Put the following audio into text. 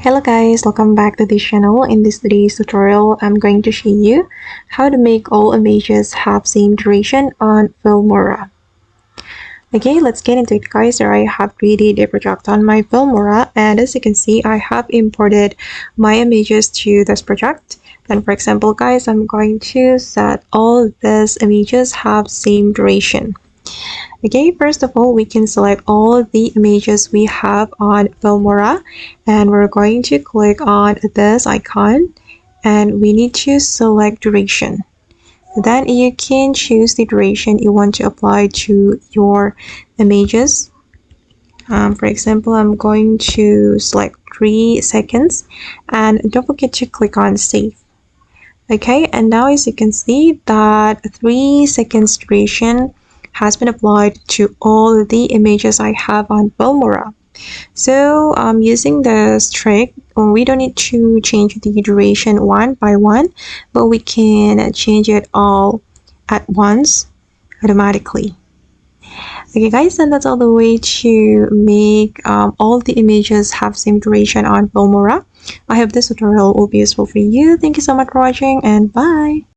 Hello guys, welcome back to this channel. In this today's tutorial, I'm going to show you how to make all images have same duration on Filmora. Okay, let's get into it guys. Here I have created a project on my Filmora, and as you can see, I have imported my images to this project. Then for example guys, I'm going to set all these images have same duration. Okay, first of all, we can select all the images we have on Filmora, and we're going to click on this icon, and we need to select duration. Then you can choose the duration you want to apply to your images. For example, I'm going to select 3 seconds, and don't forget to click on save. Okay, and now as you can see that 3 seconds duration has been applied to all the images I have on Filmora. So using this trick, we don't need to change the duration one by one, but we can change it all at once automatically. Okay guys, and that's all the way to make all the images have same duration on Filmora. I hope this tutorial will be useful for you. Thank you so much for watching, and bye!